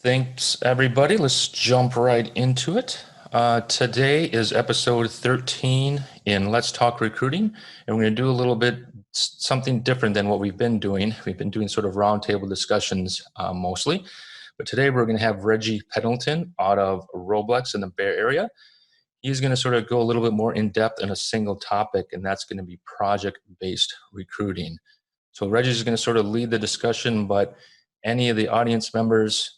Thanks, everybody. Let's jump right into it. Today is episode 13 in Let's Talk Recruiting, and we're going to do a little bit something different than what we've been doing. We've been doing sort of roundtable discussions mostly, but today we're going to have Reggie Pendleton out of Roblox in the Bay Area. He's going to sort of go a little bit more in depth in a single topic, and that's going to be project-based recruiting. So Reggie is going to sort of lead the discussion, but any of the audience members,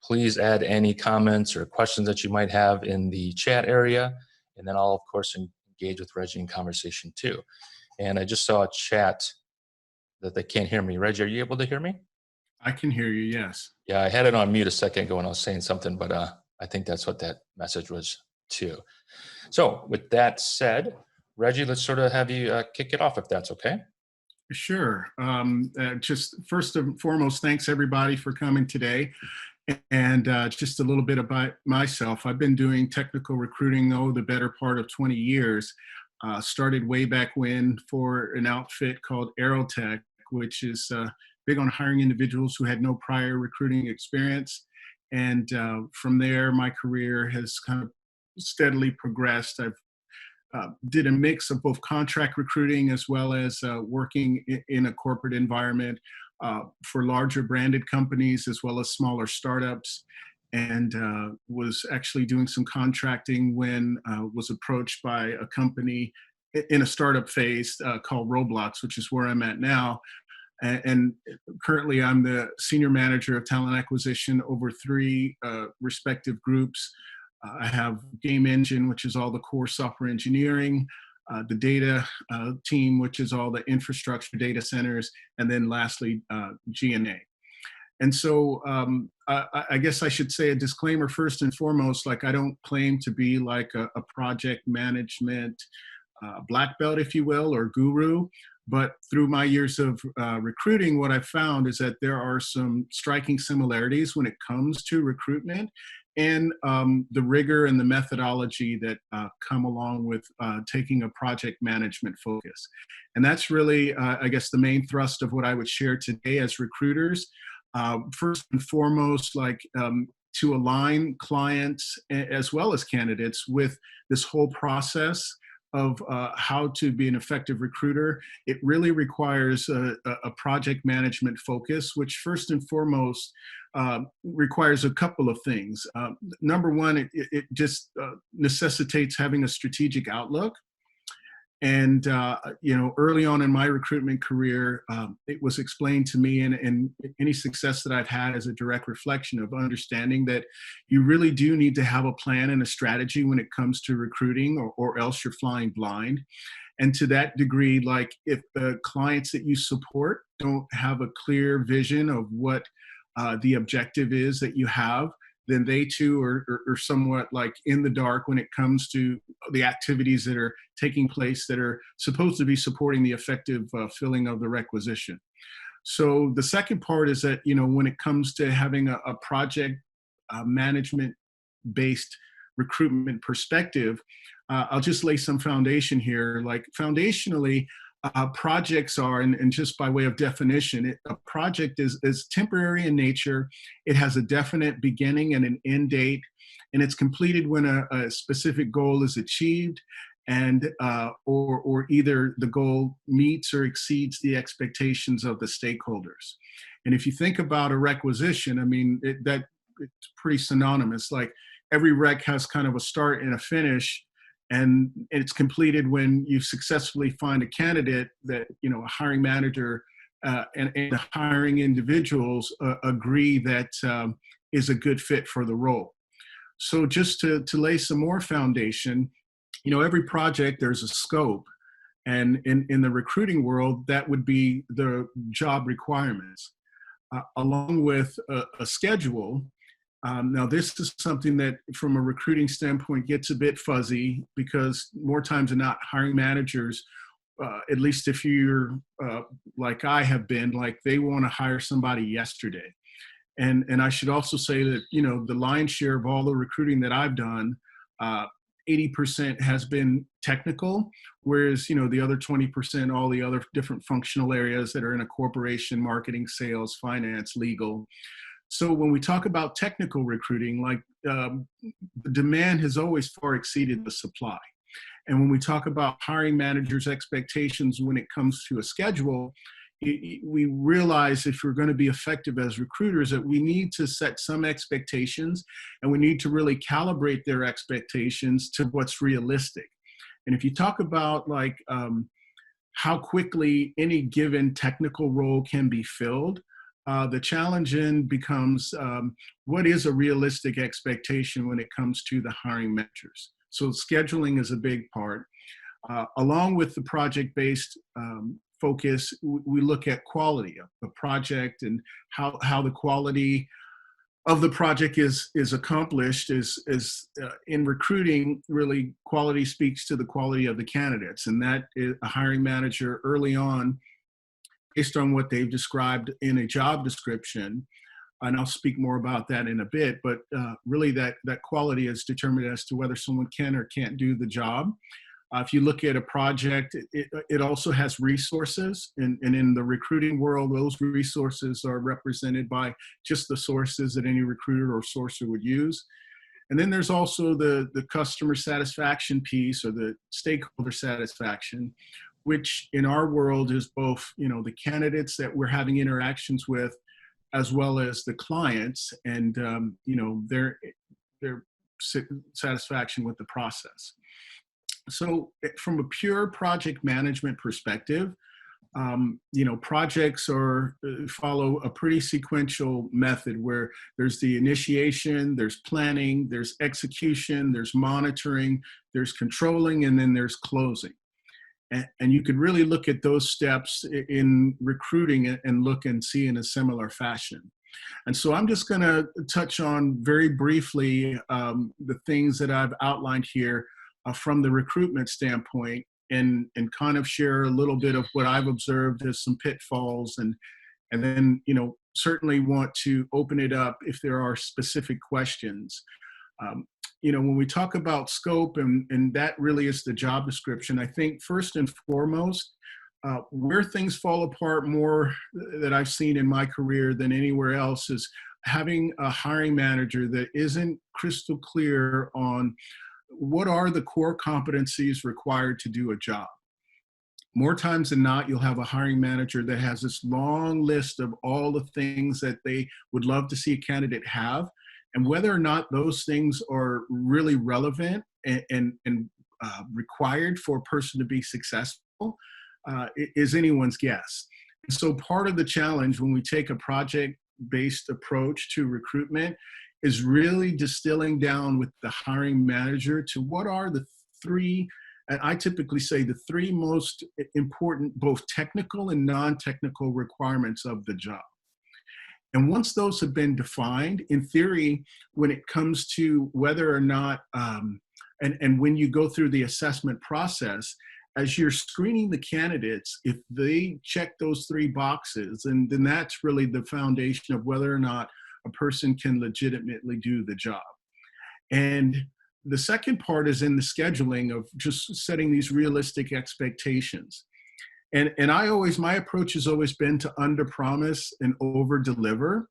please add any comments or questions that you might have in the chat area. And then I'll, of course, engage with Reggie in conversation too. And I just saw a chat that they can't hear me. Reggie, are you able to hear me? I can hear you, yes. Yeah, I had it on mute a second ago when I was saying something, but I think that's what that message was too. So with that said, Reggie, let's sort of have you kick it off if that's okay. Sure. Just first and foremost, thanks everybody for coming today. And just a little bit about myself. I've been doing technical recruiting, the better part of 20 years. Started way back when for an outfit called Aerotech, which is big on hiring individuals who had no prior recruiting experience. And from there, my career has kind of steadily progressed. I've did a mix of both contract recruiting as well as working in a corporate environment for larger branded companies as well as smaller startups, and was actually doing some contracting when was approached by a company in a startup phase called Roblox, which is where I'm at now. And currently I'm the senior manager of talent acquisition over three respective groups. I have Game Engine, which is all the core software engineering, the data team, which is all the infrastructure data centers, and then lastly, G&A. And so I guess I should say a disclaimer first and foremost, like I don't claim to be like a project management black belt, if you will, or guru. But through my years of recruiting, what I've found is that there are some striking similarities when it comes to recruitment and the rigor and the methodology that come along with taking a project management focus. And that's really, I guess, the main thrust of what I would share today as recruiters. First and foremost, like to align clients as well as candidates with this whole process of how to be an effective recruiter. It really requires a project management focus, which first and foremost requires a couple of things. Number one, it just necessitates having a strategic outlook. And, early on in my recruitment career, it was explained to me, and any success that I've had is a direct reflection of understanding that you really do need to have a plan and a strategy when it comes to recruiting, or else you're flying blind. And to that degree, like if the clients that you support don't have a clear vision of what the objective is that you have, then they too are somewhat like in the dark when it comes to the activities that are taking place that are supposed to be supporting the effective filling of the requisition. So the second part is that, when it comes to having a project management based recruitment perspective, I'll just lay some foundation here. Like foundationally, projects are, and just by way of definition, a project is temporary in nature. It has a definite beginning and an end date, and it's completed when a specific goal is achieved, and or either the goal meets or exceeds the expectations of the stakeholders. And if you think about a requisition, I mean, it's pretty synonymous. Like every rec has kind of a start and a finish, and it's completed when you successfully find a candidate that, a hiring manager and the hiring individuals agree that is a good fit for the role. So just to lay some more foundation, every project, there's a scope. And in the recruiting world, that would be the job requirements, along with a schedule. Now, this is something that from a recruiting standpoint gets a bit fuzzy, because more times than not, hiring managers, at least if you're like I have been, like they want to hire somebody yesterday. And I should also say that, the lion's share of all the recruiting that I've done, 80% has been technical, whereas, the other 20%, all the other different functional areas that are in a corporation: marketing, sales, finance, legal. So when we talk about technical recruiting, like the demand has always far exceeded the supply. And when we talk about hiring managers' expectations when it comes to a schedule, we realize if we're going to be effective as recruiters that we need to set some expectations, and we need to really calibrate their expectations to what's realistic. And if you talk about like how quickly any given technical role can be filled, the challenge then becomes what is a realistic expectation when it comes to the hiring managers. So scheduling is a big part. Along with the project-based focus, we look at quality of the project and how the quality of the project is accomplished. Is in recruiting, really quality speaks to the quality of the candidates, and that is a hiring manager early on, based on what they've described in a job description, and I'll speak more about that in a bit, but really that quality is determined as to whether someone can or can't do the job. If you look at a project, it also has resources, and in the recruiting world, those resources are represented by just the sources that any recruiter or sourcer would use. And then there's also the customer satisfaction piece, or the stakeholder satisfaction, which in our world is both, the candidates that we're having interactions with, as well as the clients, and their satisfaction with the process. So from a pure project management perspective, projects follow a pretty sequential method where there's the initiation, there's planning, there's execution, there's monitoring, there's controlling, and then there's closing. And you could really look at those steps in recruiting and look and see in a similar fashion. And so I'm just going to touch on very briefly the things that I've outlined here from the recruitment standpoint, and kind of share a little bit of what I've observed as some pitfalls, and then certainly want to open it up if there are specific questions. When we talk about scope, and that really is the job description, I think first and foremost, where things fall apart more that I've seen in my career than anywhere else is having a hiring manager that isn't crystal clear on what are the core competencies required to do a job. More times than not, you'll have a hiring manager that has this long list of all the things that they would love to see a candidate have, and whether or not those things are really relevant and required for a person to be successful is anyone's guess. And so part of the challenge when we take a project-based approach to recruitment is really distilling down with the hiring manager to what are the three, and I typically say the three most important, both technical and non-technical requirements of the job. And once those have been defined, in theory, when it comes to whether or not, and when you go through the assessment process, as you're screening the candidates, if they check those three boxes, and then that's really the foundation of whether or not a person can legitimately do the job. And the second part is in the scheduling of just setting these realistic expectations. And my approach has always been to under-promise and over-deliver.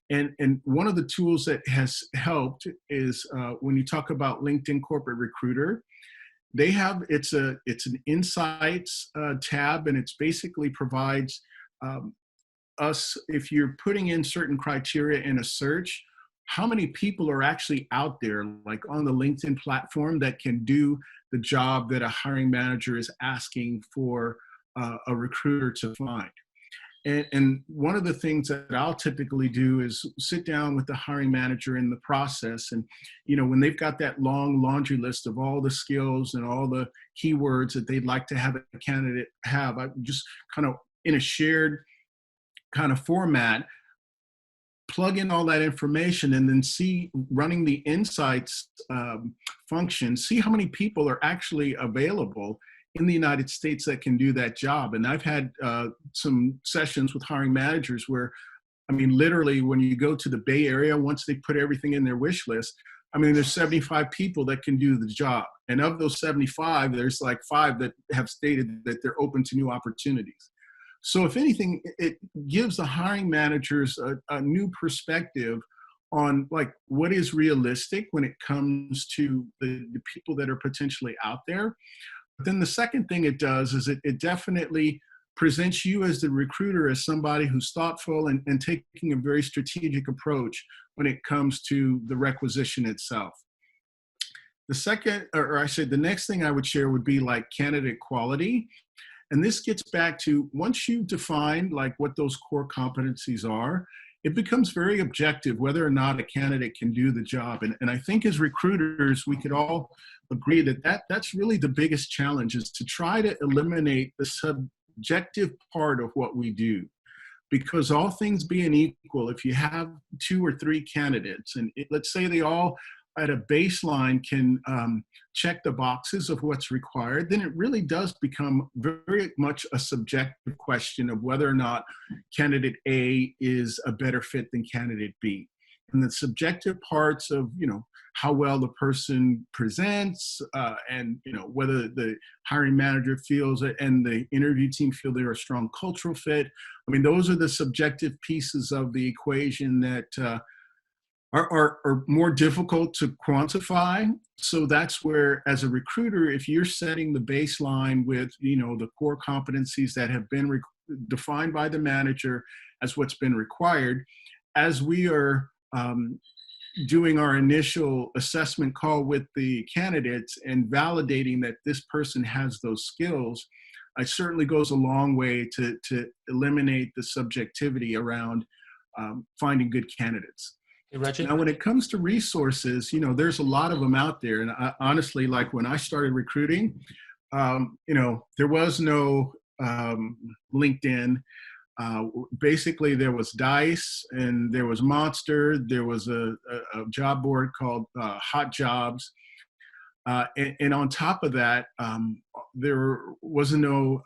And one of the tools that has helped is when you talk about LinkedIn Corporate Recruiter, they have, it's an insights tab, and it's basically provides us, if you're putting in certain criteria in a search, how many people are actually out there, like on the LinkedIn platform, that can do the job that a hiring manager is asking for a recruiter to find. And one of the things that I'll typically do is sit down with the hiring manager in the process. And, when they've got that long laundry list of all the skills and all the keywords that they'd like to have a candidate have, I just kind of in a shared kind of format, plug in all that information, and then see, running the insights function, see how many people are actually available in the United States that can do that job. And I've had some sessions with hiring managers where, literally when you go to the Bay Area, once they put everything in their wish list, there's 75 people that can do the job. And of those 75, there's like 5 that have stated that they're open to new opportunities. So if anything, it gives the hiring managers a new perspective on like what is realistic when it comes to the people that are potentially out there. But then the second thing it does is it definitely presents you as the recruiter as somebody who's thoughtful and taking a very strategic approach when it comes to the requisition itself. The second, or I said, the next thing I would share would be like candidate quality. And this gets back to once you define like what those core competencies are, it becomes very objective whether or not a candidate can do the job. And I think as recruiters, we could all agree that's really the biggest challenge, is to try to eliminate the subjective part of what we do. Because all things being equal, if you have 2 or 3 candidates, and let's say they all at a baseline can check the boxes of what's required, then it really does become very much a subjective question of whether or not candidate A is a better fit than candidate B. And the subjective parts of, how well the person presents and, whether the hiring manager feels it and the interview team feel they're a strong cultural fit. I mean, those are the subjective pieces of the equation that are more difficult to quantify. So that's where, as a recruiter, if you're setting the baseline with, the core competencies that have been defined by the manager as what's been required, as we are doing our initial assessment call with the candidates and validating that this person has those skills, it certainly goes a long way to eliminate the subjectivity around finding good candidates. Hey, Reggie? Now, when it comes to resources, there's a lot of them out there. And honestly, like when I started recruiting, there was no LinkedIn. Basically, there was Dice and there was Monster. There was a job board called Hot Jobs. And on top of that, there wasn't no,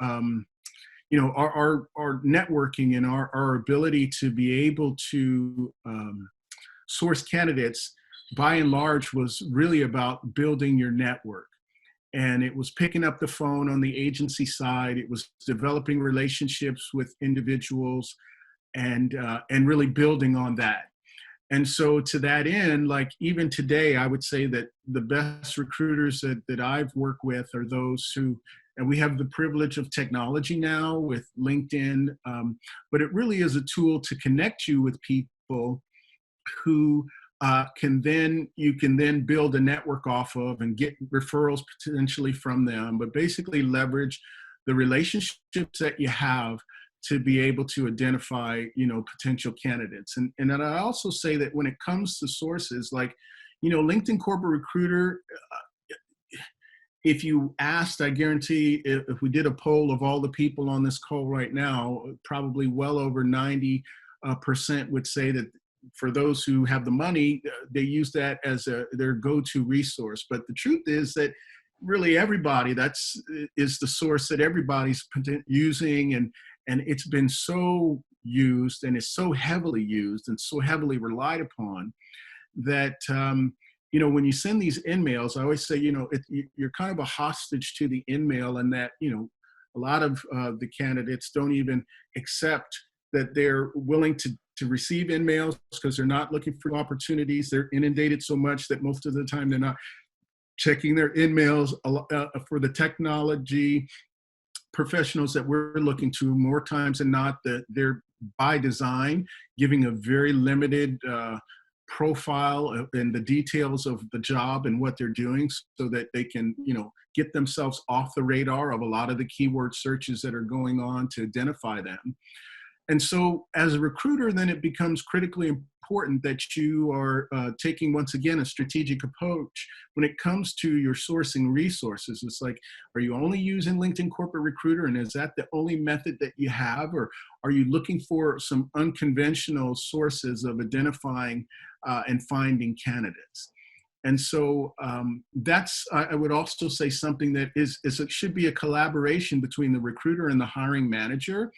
our networking and our ability to be able to source candidates, by and large, was really about building your network. And it was picking up the phone on the agency side. It was developing relationships with individuals and really building on that. And so to that end, like even today, I would say that the best recruiters that I've worked with are those who, and we have the privilege of technology now with LinkedIn, but it really is a tool to connect you with people who you can then build a network off of and get referrals potentially from them, but basically leverage the relationships that you have to be able to identify, potential candidates. And then I also say that when it comes to sources, like, LinkedIn Corporate Recruiter, if you asked, I guarantee if we did a poll of all the people on this call right now, probably well over 90% would say that for those who have the money, they use that as their go-to resource. But the truth is that really everybody, is the source that everybody's using, and it's been so used and is so heavily used and so heavily relied upon that when you send these in-mails, I always say, you're kind of a hostage to the in-mail, and that, a lot of the candidates don't even accept that they're willing to receive in-mails because they're not looking for opportunities. They're inundated so much that most of the time they're not checking their in-mails. For the technology professionals that we're looking to, more times than not, that they're by design giving a very limited profile and the details of the job and what they're doing, so that they can, get themselves off the radar of a lot of the keyword searches that are going on to identify them. And so as a recruiter, then it becomes critically important that you are taking, once again, a strategic approach when it comes to your sourcing resources. It's like, are you only using LinkedIn Corporate Recruiter, and is that the only method that you have? Or are you looking for some unconventional sources of identifying and finding candidates? And so I would also say something that it should be a collaboration between the recruiter and the hiring manager.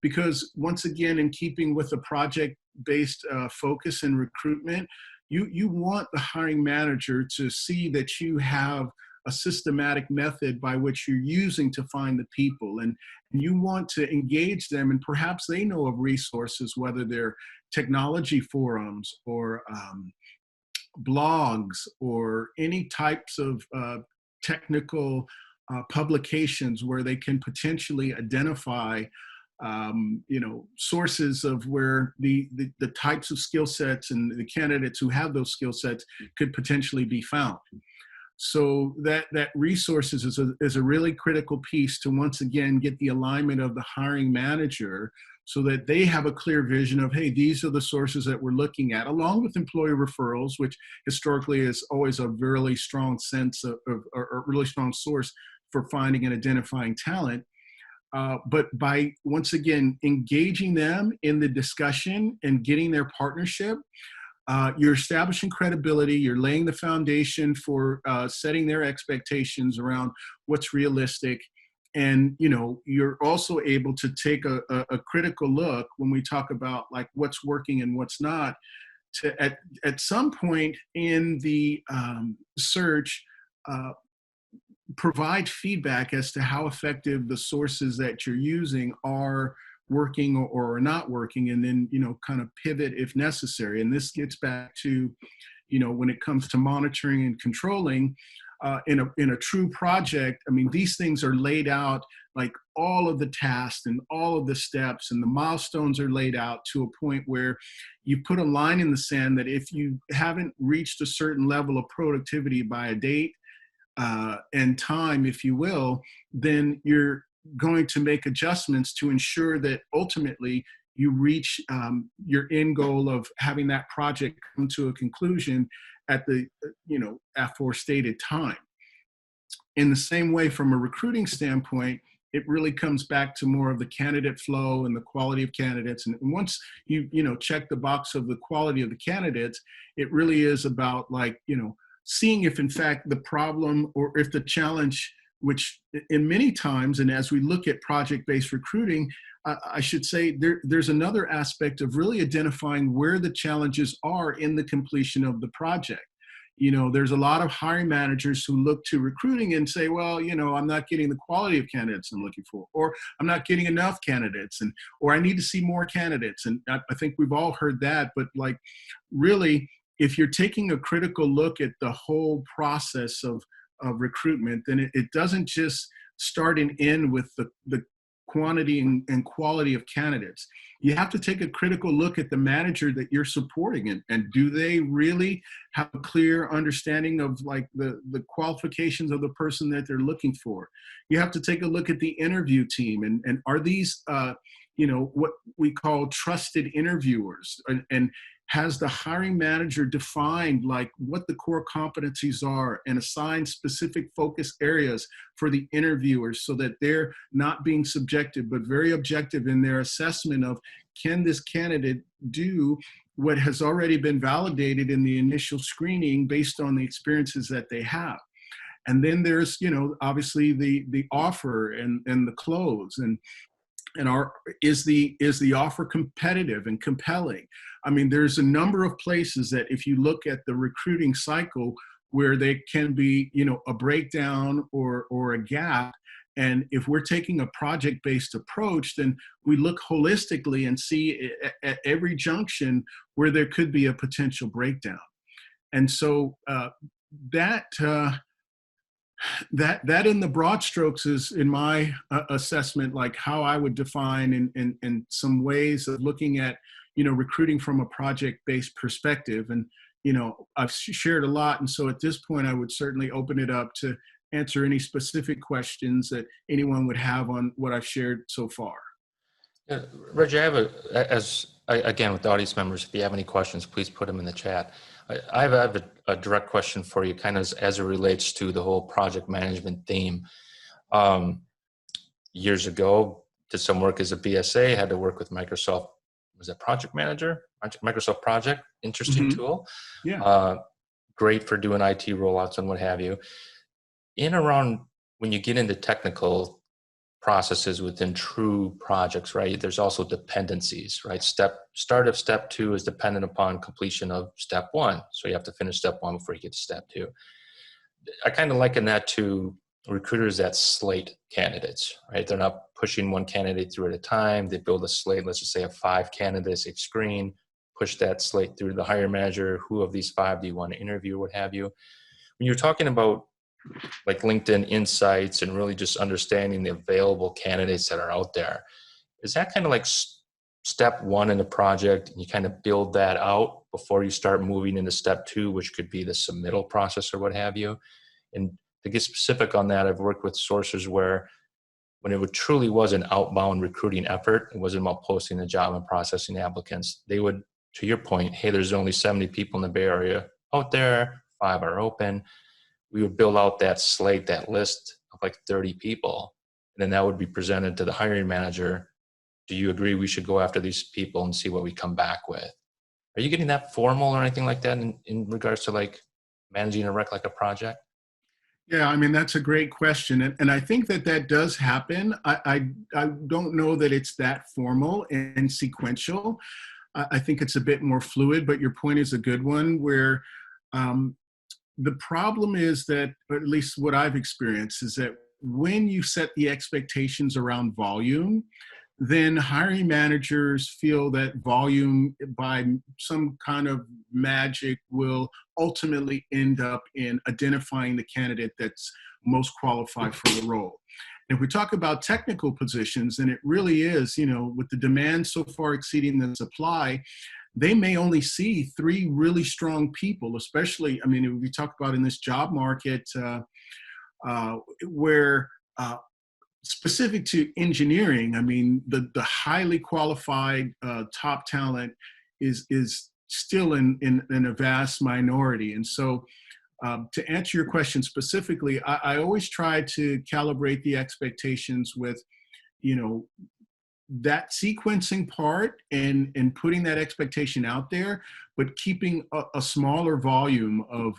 Because once again, in keeping with the project-based focus in recruitment, you want the hiring manager to see that you have a systematic method by which you're using to find the people. And you want to engage them, and perhaps they know of resources, whether they're technology forums or blogs or any types of technical publications where they can potentially identify sources of where the types of skill sets and the candidates who have those skill sets could potentially be found. So that resources is a really critical piece to once again get the alignment of the hiring manager so that they have a clear vision of, hey, these are the sources that we're looking at, along with employee referrals, which historically is always a really strong sense of or really strong source for finding and identifying talent. But by, once again, engaging them in the discussion and getting their partnership, you're establishing credibility, you're laying the foundation for setting their expectations around what's realistic. And, you're also able to take a critical look when we talk about like what's working and what's not, to at some point in the search, provide feedback as to how effective the sources that you're using are working or are not working, and then, kind of pivot if necessary. And this gets back to, when it comes to monitoring and controlling, in a true project, I mean, these things are laid out, like all of the tasks and all of the steps and the milestones are laid out to a point where you put a line in the sand that if you haven't reached a certain level of productivity by a date and time, if you will, then you're going to make adjustments to ensure that ultimately you reach your end goal of having that project come to a conclusion at the aforestated time. In the same way, from a recruiting standpoint, it really comes back to more of the candidate flow and the quality of candidates. And once you check the box of the quality of the candidates, it really is about seeing if in fact the problem or if the challenge, which in many times, and as we look at project-based recruiting, I should say there's another aspect of really identifying where the challenges are in the completion of the project. There's a lot of hiring managers who look to recruiting and say, well, I'm not getting the quality of candidates I'm looking for, or I'm not getting enough candidates, or I need to see more candidates. And I think we've all heard that, but really, if you're taking a critical look at the whole process of recruitment, then it doesn't just start and end with the quantity and quality of candidates. You have to take a critical look at the manager that you're supporting, and do they really have a clear understanding of the qualifications of the person that they're looking for. You have to take a look at the interview team, and are these what we call trusted interviewers, and has the hiring manager defined what the core competencies are and assigned specific focus areas for the interviewers so that they're not being subjective, but very objective in their assessment of, can this candidate do what has already been validated in the initial screening based on the experiences that they have. And then there's, obviously the offer and the close, and is the offer competitive and compelling? I mean, there's a number of places that if you look at the recruiting cycle where there can be, a breakdown or a gap. And if we're taking a project-based approach, then we look holistically and see at every junction where there could be a potential breakdown. And so that in the broad strokes is, in my assessment, how I would define in some ways of looking at, recruiting from a project-based perspective. And, I've shared a lot. And so at this point, I would certainly open it up to answer any specific questions that anyone would have on what I've shared so far. Yeah, Reggie, again, with the audience members, if you have any questions, please put them in the chat. I have a direct question for you, kind of as it relates to the whole project management theme. Years ago, did some work as a BSA, had to work with Microsoft. Was that Project Manager? Microsoft Project, interesting tool. Yeah. Great for doing IT rollouts and what have you. In around when you get into technical processes within true projects, right? There's also dependencies, right? Start of step 2 is dependent upon completion of step 1. So you have to finish step 1 before you get to step 2. I kind of liken that to recruiters that slate candidates, right? They're not pushing one candidate through at a time. They build a slate, let's just say of 5 candidates, they screen, push that slate through the hiring manager. Who of these 5 do you want to interview, what have you? When you're talking about like LinkedIn insights and really just understanding the available candidates that are out there, is that kind of like step 1 in the project, and you kind of build that out before you start moving into step 2, which could be the submittal process or what have you? And to get specific on that, I've worked with sources where when it truly was an outbound recruiting effort, it wasn't about posting the job and processing applicants. They would, to your point, hey, there's only 70 people in the Bay Area out there, 5 are open. We would build out that slate, that list of like 30 people. And then that would be presented to the hiring manager. Do you agree we should go after these people and see what we come back with? Are you getting that formal or anything like that in regards to like managing a rec like a project? Yeah, I mean, that's a great question. And I think that that does happen. I don't know that it's that formal and sequential. I think it's a bit more fluid, but your point is a good one where the problem is that, or at least what I've experienced, is that when you set the expectations around volume, then hiring managers feel that volume by some kind of magic will ultimately end up in identifying the candidate that's most qualified for the role. And if we talk about technical positions, then it really is, you know, with the demand so far exceeding the supply, they may only see 3 really strong people, especially, I mean, if we talk about in this job market where specific to engineering, I mean, the highly qualified top talent is still in a vast minority. And so to answer your question specifically, I always try to calibrate the expectations with, you know, that sequencing part and putting that expectation out there, but keeping a smaller volume of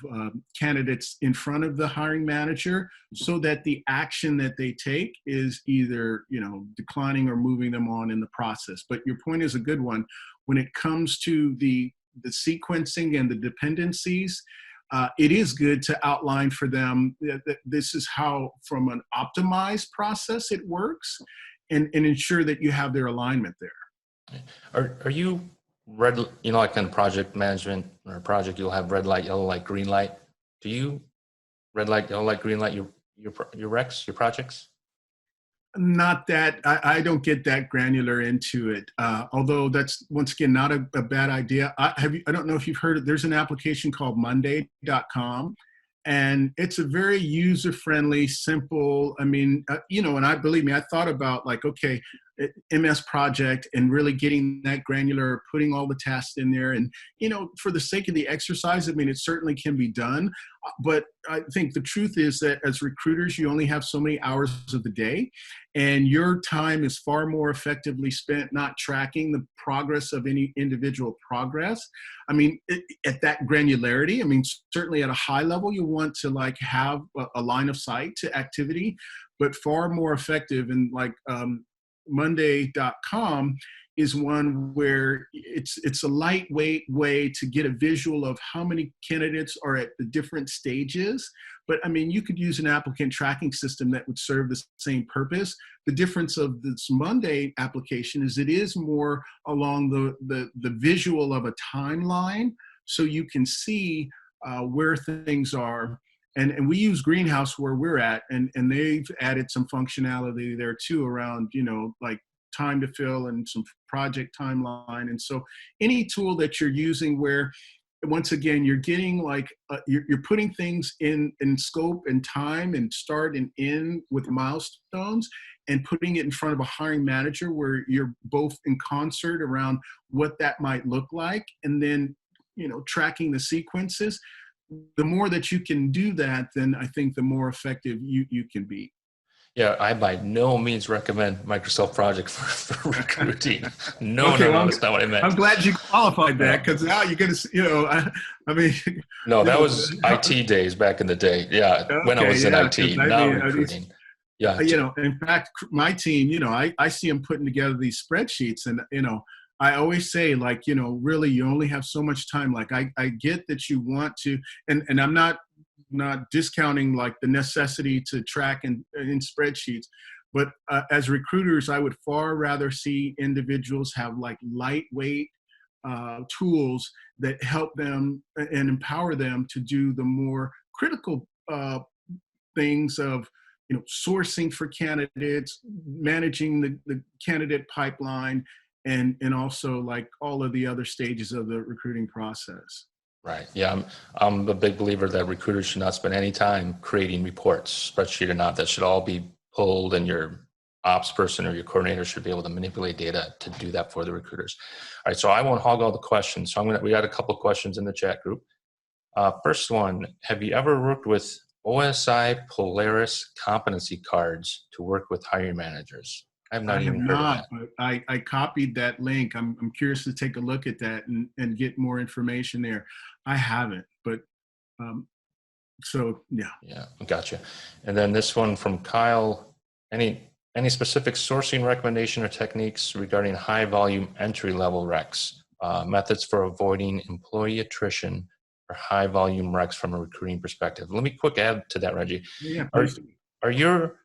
candidates in front of the hiring manager so that the action that they take is either, you know, declining or moving them on in the process. But your point is a good one. When it comes to the sequencing and the dependencies, it is good to outline for them that this is how, from an optimized process, it works, and ensure that you have their alignment there. Are you red, you know, like in project management or a project, you'll have red light, yellow light, green light. Do you red light, yellow light, green light your recs, your projects? Not that I don't get that granular into it. Although that's once again not a bad idea. I don't know if you've heard it. There's an application called Monday.com, and it's a very user-friendly, simple. I mean, you know, and I believe me, I thought about like, okay, MS project and really getting that granular, putting all the tasks in there, and you know, for the sake of the exercise, I mean, it certainly can be done. But I think the truth is that as recruiters, you only have so many hours of the day, and your time is far more effectively spent not tracking the progress of any individual progress. I mean, at that granularity, I mean, certainly at a high level, you want to like have a line of sight to activity, but far more effective and like Monday.com is one where it's a lightweight way to get a visual of how many candidates are at the different stages. But I mean, you could use an applicant tracking system that would serve the same purpose. The difference of this Monday application is it is more along the visual of a timeline, so you can see where things are. And we use Greenhouse where we're at, and they've added some functionality there too around, you know, like time to fill and some project timeline. And so any tool that you're using where, once again, you're getting like, you're putting things in scope and time and start and end with milestones and putting it in front of a hiring manager where you're both in concert around what that might look like. And then, you know, tracking the sequences. The more that you can do that, then I think the more effective you can be. Yeah, I by no means recommend Microsoft Project for recruiting. No, Okay, well, that's not what I meant. I'm glad you qualified that, because now you're going to, you know, I mean. No, that was IT days back in the day. Yeah, when I was in IT, not recruiting. Yeah. You know, in fact, my team, you know, I see them putting together these spreadsheets, and, you know, I always say, like, you know, really, you only have so much time. Like, I get that you want to, and I'm not not discounting like the necessity to track in spreadsheets, but as recruiters, I would far rather see individuals have like lightweight tools that help them and empower them to do the more critical things of, sourcing for candidates, managing the candidate pipeline, and also like all of the other stages of the recruiting process. Right. Yeah, I'm a big believer that recruiters should not spend any time creating reports, spreadsheet or not. That should all be pulled, and your ops person or your coordinator should be able to manipulate data to do that for the recruiters. All right, so I won't hog all the questions. So we got a couple of questions in the chat group. First one: have you ever worked with OSI Polaris competency cards to work with hiring managers? I've not even heard of that. But I copied that link. I'm curious to take a look at that and get more information there. I haven't, but so yeah. Yeah, gotcha. And then this one from Kyle: any specific sourcing recommendation or techniques regarding high volume entry level recs, methods for avoiding employee attrition or high volume recs from a recruiting perspective? Let me quick add to that, Reggie. Yeah. Are your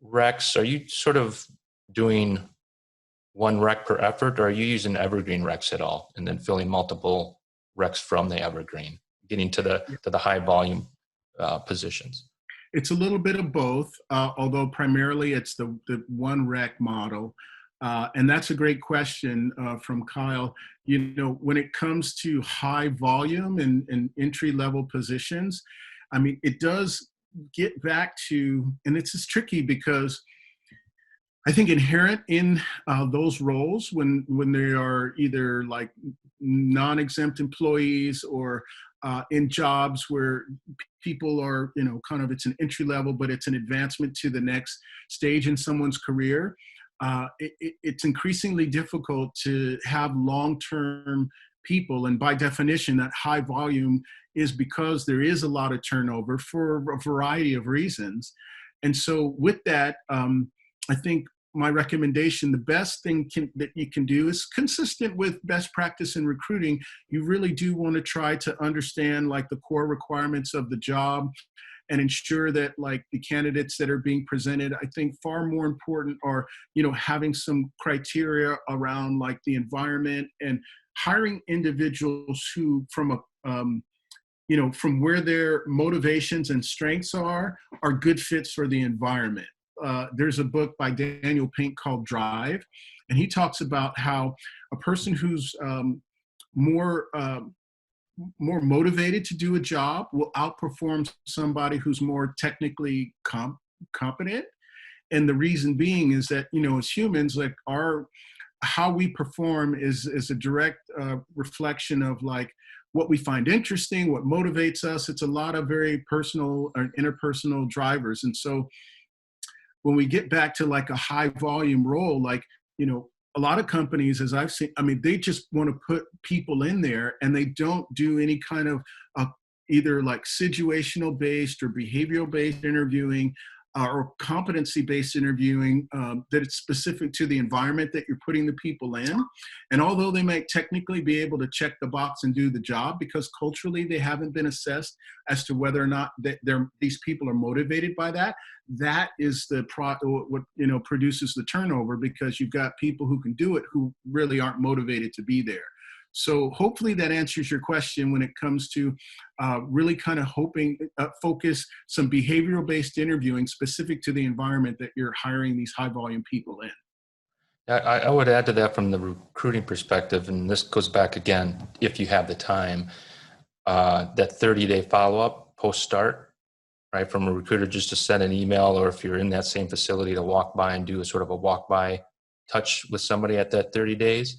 recs, are you sort of doing one rec per effort, or are you using evergreen recs at all and then filling multiple recs from the evergreen, getting to the high volume positions? It's a little bit of both, although primarily it's the one rec model. And that's a great question from Kyle. When it comes to high volume and entry level positions, I mean, it does get back to, and it's just tricky because I think inherent in those roles when they are either like non-exempt employees or in jobs where people are, kind of, it's an entry level, but it's an advancement to the next stage in someone's career. It's increasingly difficult to have long-term people. And by definition, that high volume is because there is a lot of turnover for a variety of reasons. And so with that, I think my recommendation, the best thing that you can do is consistent with best practice in recruiting. You really do want to try to understand like the core requirements of the job and ensure that like the candidates that are being presented, I think far more important are, having some criteria around like the environment and hiring individuals who from from where their motivations and strengths are good fits for the environment. There's a book by Daniel Pink called Drive, and he talks about how a person who's more motivated to do a job will outperform somebody who's more technically competent. And the reason being is that, as humans, like how we perform is a direct reflection of like what we find interesting, what motivates us. It's a lot of very personal or interpersonal drivers. And so when we get back to like a high volume role, like, a lot of companies, as I've seen, I mean, they just want to put people in there and they don't do any kind of either like situational based or behavioral based interviewing or competency based interviewing that it's specific to the environment that you're putting the people in. And although they might technically be able to check the box and do the job, because culturally they haven't been assessed as to whether or not these people are motivated by that, that is what produces the turnover, because you've got people who can do it who really aren't motivated to be there. So hopefully that answers your question when it comes to really kind of focus some behavioral-based interviewing specific to the environment that you're hiring these high-volume people in. I would add to that from the recruiting perspective, and this goes back again, if you have the time, that 30-day follow-up post-start, right, from a recruiter just to send an email, or if you're in that same facility to walk by and do a sort of a walk-by touch with somebody at that 30 days.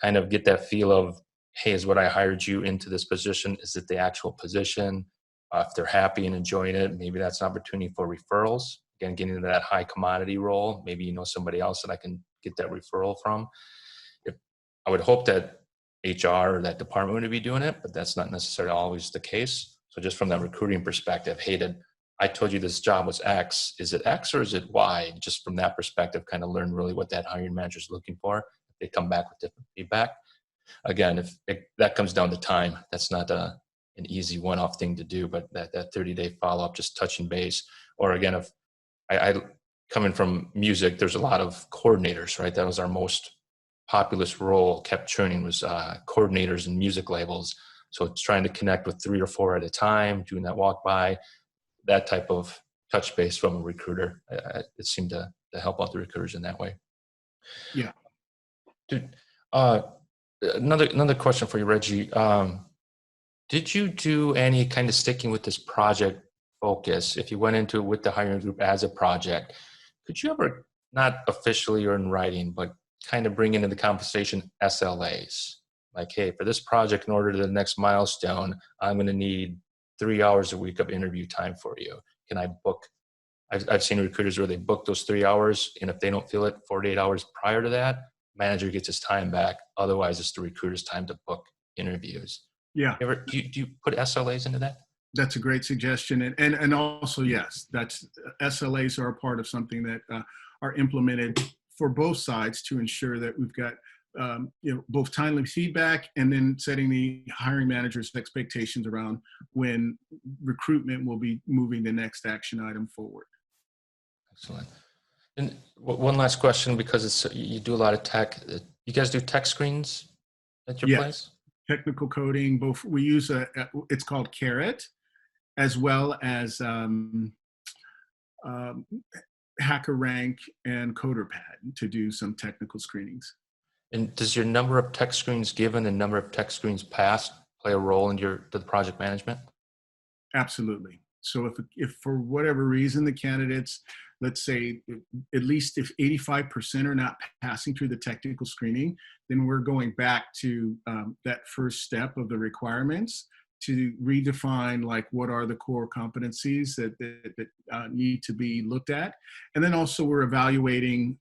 Kind of get that feel of, hey, is what I hired you into this position? Is it the actual position? If they're happy and enjoying it, maybe that's an opportunity for referrals. Again, getting into that high commodity role. Maybe somebody else that I can get that referral from. I would hope that HR or that department would be doing it, but that's not necessarily always the case. So just from that recruiting perspective, hey, I told you this job was X. Is it X or is it Y? Just from that perspective, kind of learn really what that hiring manager is looking for. They come back with different feedback. Again, if that comes down to time, that's not an easy one-off thing to do, but that 30-day follow-up, just touching base. Or again, if I coming from music, there's a lot of coordinators, right? That was our most populous role, kept churning, was coordinators and music labels. So it's trying to connect with 3 or 4 at a time, doing that walk by, that type of touch base from a recruiter. It seemed to help out the recruiters in that way. Yeah. Dude, another question for you, Reggie. Did you do any kind of sticking with this project focus? If you went into it with the hiring group as a project, could you ever, not officially or in writing, but kind of bring into the conversation SLAs? Like, hey, for this project, in order to the next milestone, I'm going to need 3 hours a week of interview time for you. Can I book? I've seen recruiters where they book those 3 hours, and if they don't feel it 48 hours prior to that, manager gets his time back. Otherwise, it's the recruiter's time to book interviews. Yeah. Do you put SLAs into that? That's a great suggestion. And also, yes, that's SLAs are a part of something that are implemented for both sides to ensure that we've got both timely feedback and then setting the hiring manager's expectations around when recruitment will be moving the next action item forward. Excellent. And one last question, because you do a lot of tech. You guys do tech screens at your place? Technical coding, both. We use it's called Carrot, as well as HackerRank and CoderPad to do some technical screenings. And does your number of tech screens given and number of tech screens passed play a role in the project management? Absolutely. So if for whatever reason the candidates, let's say at least if 85% are not passing through the technical screening, then we're going back to that first step of the requirements to redefine, like, what are the core competencies that need to be looked at. And then also we're evaluating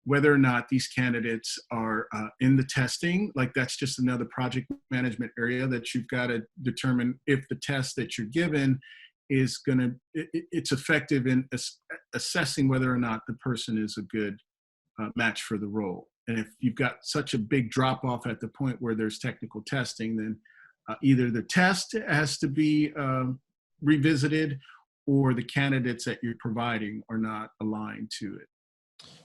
whether or not these candidates are in the testing. Like, that's just another project management area that you've got to determine if the test that you're given is it's effective in assessing whether or not the person is a good match for the role. And if you've got such a big drop off at the point where there's technical testing, then either the test has to be revisited, or the candidates that you're providing are not aligned to it.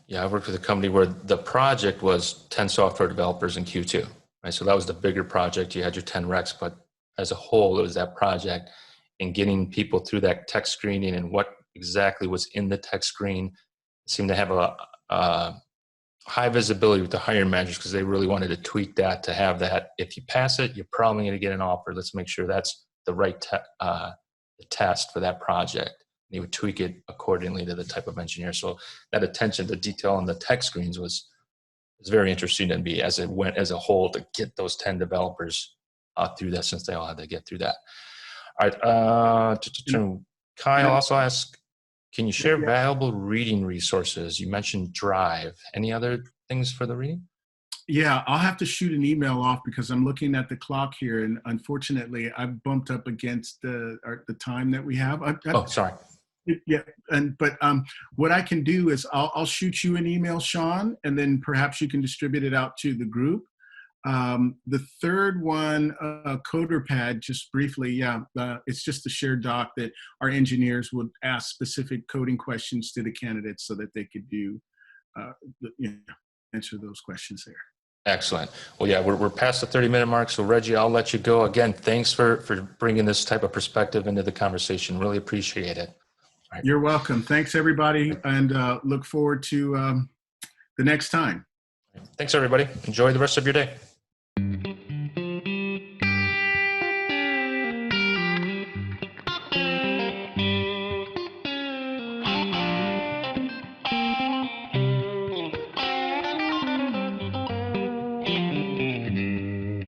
Yeah, I worked with a company where the project was 10 software developers in Q2, right? So that was the bigger project. You had your 10 recs, but as a whole, it was that project, and getting people through that tech screening and what exactly was in the tech screen seemed to have a high visibility with the hiring managers, because they really wanted to tweak that to have that. If you pass it, you're probably going to get an offer. Let's make sure that's the right test for that project. And they would tweak it accordingly to the type of engineer. So that attention to detail on the tech screens was very interesting to me as it went as a whole, to get those 10 developers through that, since they all had to get through that. All right. Kyle also asked, can you share valuable reading resources? You mentioned Drive. Any other things for the reading? Yeah, I'll have to shoot an email off because I'm looking at the clock here, and unfortunately, I've bumped up against the time that we have. Sorry. Yeah, but what I can do is I'll shoot you an email, Sean, and then perhaps you can distribute it out to the group. The third one, CoderPad, just briefly, it's just a shared doc that our engineers would ask specific coding questions to the candidates so that they could do, answer those questions there. Excellent. Well, yeah, we're past the 30-minute mark, so Reggie, I'll let you go. Again, thanks for bringing this type of perspective into the conversation. Really appreciate it. Right. You're welcome. Thanks, everybody, and look forward to the next time. Thanks, everybody. Enjoy the rest of your day.